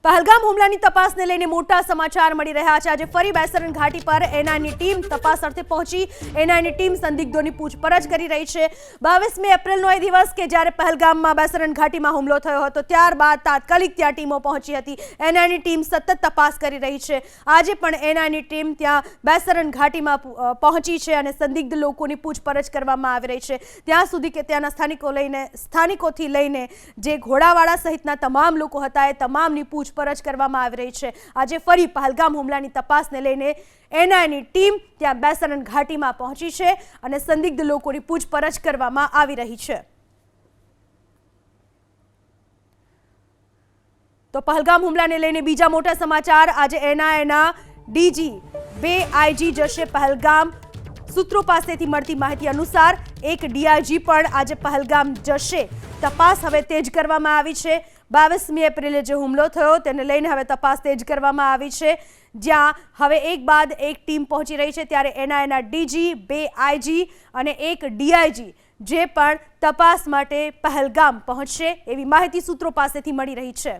પહલગામ હુમલાની તપાસને લઈને મોટા સમાચાર મળી રહ્યા છે। આજે ફરી બેસરણ ઘાટી પર એનઆઈની ટીમ તપાસ અર્થે પહોંચી। એનઆઈની ટીમ સંદિગ્ધોની પૂછપરછ કરી રહી છે। 22મી એપ્રિલનો એ દિવસ કે જ્યારે પહલગામમાં બેસરણ ઘાટીમાં હુમલો થયો હતો, ત્યારબાદ તાત્કાલિક ત્યાં ટીમો પહોંચી હતી। એનઆઈની ટીમ સતત તપાસ કરી રહી છે। આજે પણ એનઆઈની ટીમ ત્યાં બેસરણ ઘાટીમાં પહોંચી છે અને સંદિગ્ધ લોકોની પૂછપરછ કરવામાં આવી રહી છે। ત્યાં સુધી કે ત્યાંના સ્થાનિકોથી લઈને જે ઘોડાવાળા સહિતના તમામ લોકો હતા એ તમામની પૂછપરછ કરવામાં આવી રહી છે। આજે ફરી પહલગામ હુમલાની તપાસને લઈને એનઆઈની ટીમ ત્યાં બેસરણ ઘાટીમાં પહોંચી છે અને સંદિગ્ધ લોકોની પૂછપરછ કરવામાં આવી રહી છે। તો પહલગામ હુમલાને લઈને બીજા મોટા સમાચાર। આજે એનઆઈના ડીજી 2 આઈજી જશે પહલગામ। સૂત્રો પાસેથી મળતી માહિતી અનુસાર એક ડીઆઈજી પણ આજે પહલગામ જશે। તપાસ હવે તેજ કરવામાં આવી છે। 22મી એપ્રિલે જે હુમલો થયો તેને લઈને હવે તપાસ તેજ કરવામાં આવી છે, જ્યાં હવે એક બાદ એક ટીમ પહોંચી રહી છે। ત્યારે એનઆઈના ડીજી 2 આઈજી અને એક ડીઆઈજી જે પણ તપાસ માટે પહલગામ પહોંચશે એવી માહિતી સૂત્રો પાસેથી મળી રહી છે।